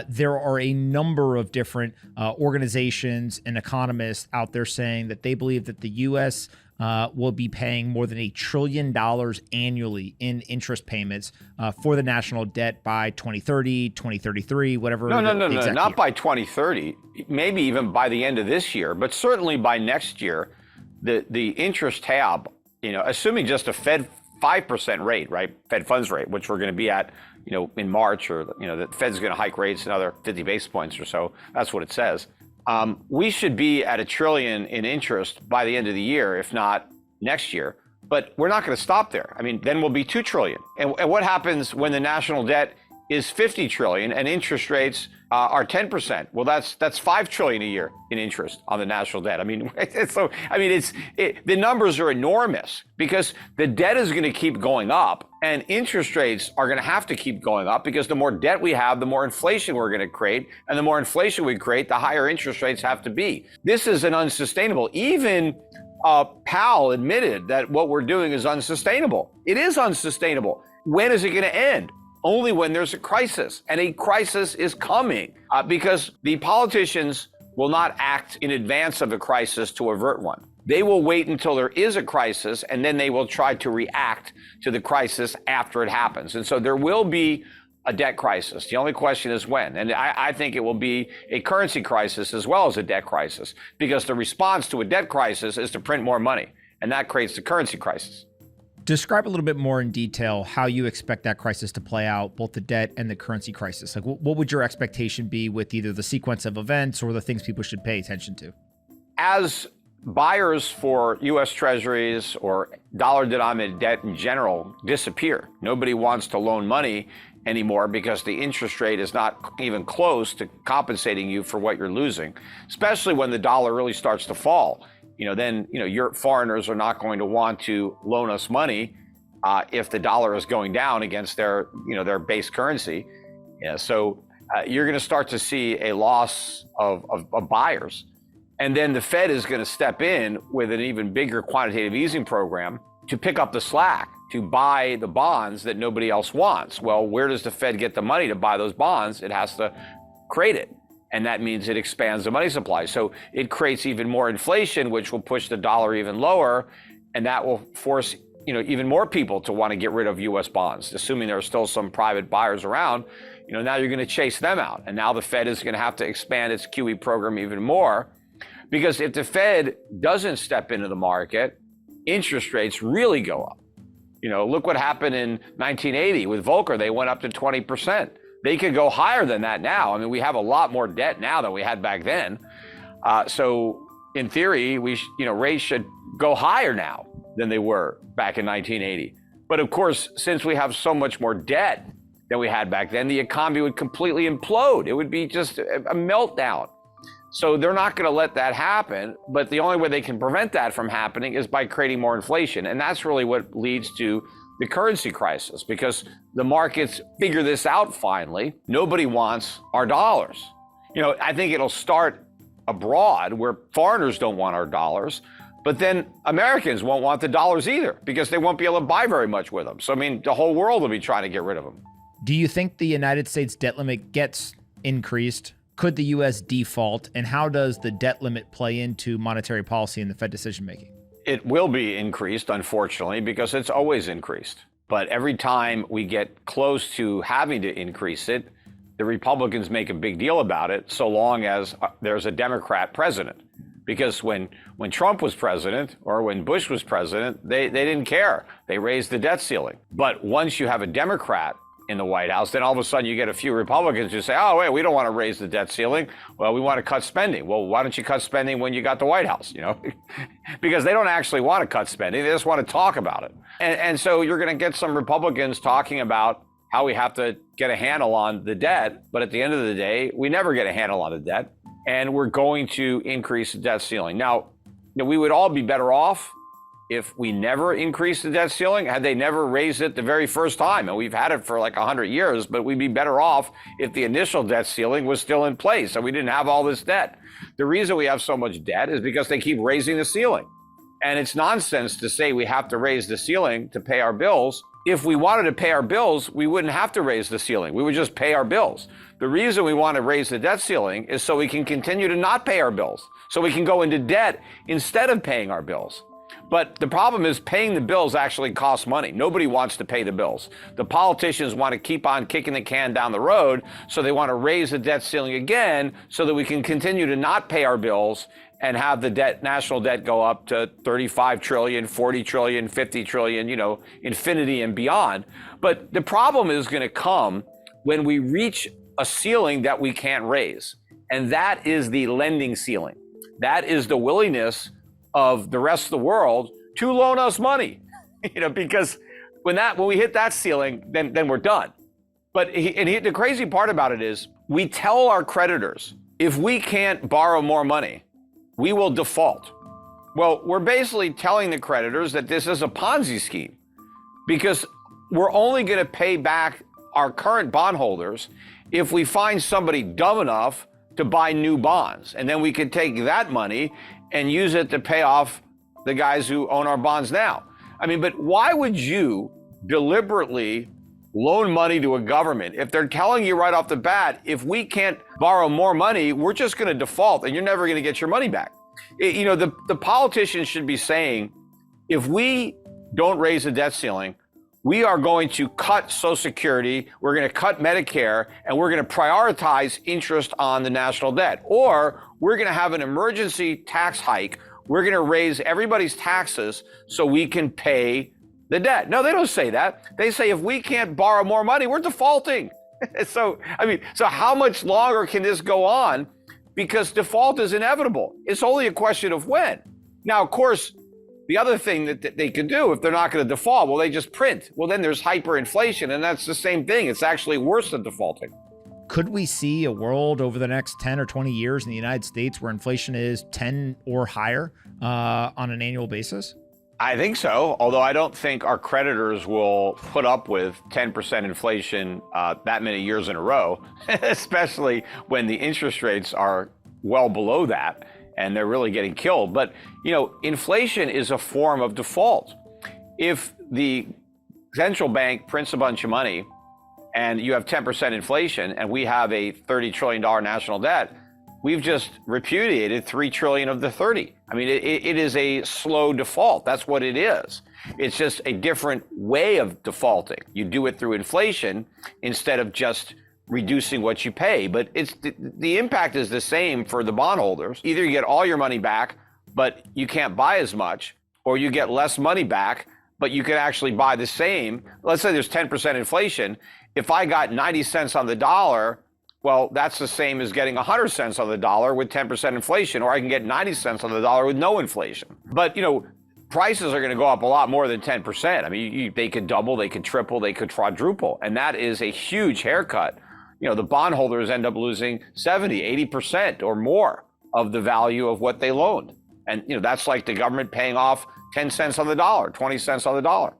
There are a number of different organizations and economists out there saying that they believe that the U.S. Will be paying more than $1 trillion annually in interest payments for the national debt by 2030, 2033, whatever. No, not by 2030, maybe even by the end of this year, but certainly by next year, the interest tab, assuming just a Fed 5% rate, right? Fed funds rate, which we're going to be at, in March, or, the Fed's going to hike rates another 50 basis points or so. That's what it says. We should be at $1 trillion in interest by the end of the year, if not next year. But we're not going to stop there. I mean, then we'll be $2 trillion. And what happens when the national debt is $50 trillion and interest rates are 10%? Well, that's $5 trillion a year in interest on the national debt. I mean, the numbers are enormous because the debt is going to keep going up and interest rates are going to have to keep going up because the more debt we have, the more inflation we're going to create. And the more inflation we create, the higher interest rates have to be. This is an unsustainable. Even Powell admitted that what we're doing is unsustainable. It is unsustainable. When is it going to end? Only when there's a crisis, and a crisis is coming because the politicians will not act in advance of a crisis to avert one. They will wait until there is a crisis, and then they will try to react to the crisis after it happens. And so there will be a debt crisis. The only question is when. And I think it will be a currency crisis as well as a debt crisis, because the response to a debt crisis is to print more money, and that creates the currency crisis. Describe a little bit more in detail how you expect that crisis to play out, both the debt and the currency crisis. Like, what would your expectation be with either the sequence of events or the things people should pay attention to? As buyers for U.S. Treasuries or dollar-denominated debt in general disappear, nobody wants to loan money anymore because the interest rate is not even close to compensating you for what you're losing, especially when the dollar really starts to fall. Then your foreigners are not going to want to loan us money if the dollar is going down against their base currency. So you're going to start to see a loss of buyers. And then the Fed is going to step in with an even bigger quantitative easing program to pick up the slack, to buy the bonds that nobody else wants. Well, where does the Fed get the money to buy those bonds? It has to create it. And that means it expands the money supply. So it creates even more inflation, which will push the dollar even lower. And that will force, even more people to want to get rid of U.S. bonds, assuming there are still some private buyers around. Now you're going to chase them out. And now the Fed is going to have to expand its QE program even more. Because if the Fed doesn't step into the market, interest rates really go up. Look what happened in 1980 with Volcker. They went up to 20%. They could go higher than that now. I mean, we have a lot more debt now than we had back then. So in theory, rates should go higher now than they were back in 1980. But of course, since we have so much more debt than we had back then, the economy would completely implode. It would be just a meltdown. So they're not going to let that happen. But the only way they can prevent that from happening is by creating more inflation. And that's really what leads to the currency crisis, because the markets figure this out finally. Nobody wants our dollars. I think it'll start abroad where foreigners don't want our dollars, but then Americans won't want the dollars either because they won't be able to buy very much with them. So, the whole world will be trying to get rid of them. Do you think the United States debt limit gets increased? Could the U.S. default? And how does the debt limit play into monetary policy and the Fed decision-making? It will be increased, unfortunately, because it's always increased. But every time we get close to having to increase it, the Republicans make a big deal about it, so long as there's a Democrat president. Because when Trump was president or when Bush was president, they didn't care. They raised the debt ceiling. But once you have a Democrat in the White House, then all of a sudden you get a few Republicans who say, oh, wait, we don't want to raise the debt ceiling. Well, we want to cut spending. Well, why don't you cut spending when you got the White House, Because they don't actually want to cut spending. They just want to talk about it. And so you're going to get some Republicans talking about how we have to get a handle on the debt. But at the end of the day, we never get a handle on the debt. And we're going to increase the debt ceiling. Now, we would all be better off if we never increased the debt ceiling, had they never raised it the very first time. And we've had it for like 100 years, but we'd be better off if the initial debt ceiling was still in place and we didn't have all this debt. The reason we have so much debt is because they keep raising the ceiling. And it's nonsense to say we have to raise the ceiling to pay our bills. If we wanted to pay our bills, we wouldn't have to raise the ceiling. We would just pay our bills. The reason we want to raise the debt ceiling is so we can continue to not pay our bills, so we can go into debt instead of paying our bills. But the problem is paying the bills actually costs money. Nobody wants to pay the bills. The politicians want to keep on kicking the can down the road, so they want to raise the debt ceiling again so that we can continue to not pay our bills and have the debt, national debt, go up to 35 trillion, 40 trillion, 50 trillion, infinity and beyond. But the problem is going to come when we reach a ceiling that we can't raise. And that is the lending ceiling. That is the willingness of the rest of the world to loan us money, because when we hit that ceiling, then we're done. But the crazy part about it is we tell our creditors, if we can't borrow more money, we will default. Well, we're basically telling the creditors that this is a Ponzi scheme, because we're only going to pay back our current bondholders if we find somebody dumb enough to buy new bonds. And then we can take that money and use it to pay off the guys who own our bonds now. But why would you deliberately loan money to a government if they're telling you right off the bat, if we can't borrow more money, we're just going to default and you're never going to get your money back? The politicians should be saying, if we don't raise the debt ceiling, we are going to cut Social Security, we're going to cut Medicare, and we're going to prioritize interest on the national debt. Or we're going to have an emergency tax hike. We're going to raise everybody's taxes so we can pay the debt. No, they don't say that. They say if we can't borrow more money, we're defaulting. So how much longer can this go on? Because default is inevitable. It's only a question of when. Now, of course, the other thing that they can do if they're not going to default, well, they just print. Well, then there's hyperinflation, and that's the same thing. It's actually worse than defaulting. Could we see a world over the next 10 or 20 years in the United States where inflation is 10 or higher on an annual basis? I think so, although I don't think our creditors will put up with 10% inflation that many years in a row, especially when the interest rates are well below that and they're really getting killed. But, inflation is a form of default. If the central bank prints a bunch of money and you have 10% inflation and we have a $30 trillion national debt, we've just repudiated 3 trillion of the 30. It is a slow default. That's what it is. It's just a different way of defaulting. You do it through inflation instead of just reducing what you pay. But the impact is the same for the bondholders. Either you get all your money back, but you can't buy as much, or you get less money back, but you can actually buy the same. Let's say there's 10% inflation. If I got 90 cents on the dollar, well, that's the same as getting 100 cents on the dollar with 10% inflation, or I can get 90 cents on the dollar with no inflation. But, prices are going to go up a lot more than 10%. They could double, they could triple, they could quadruple. And that is a huge haircut. The bondholders end up losing 70, 80% or more of the value of what they loaned. And, that's like the government paying off 10 cents on the dollar, 20 cents on the dollar.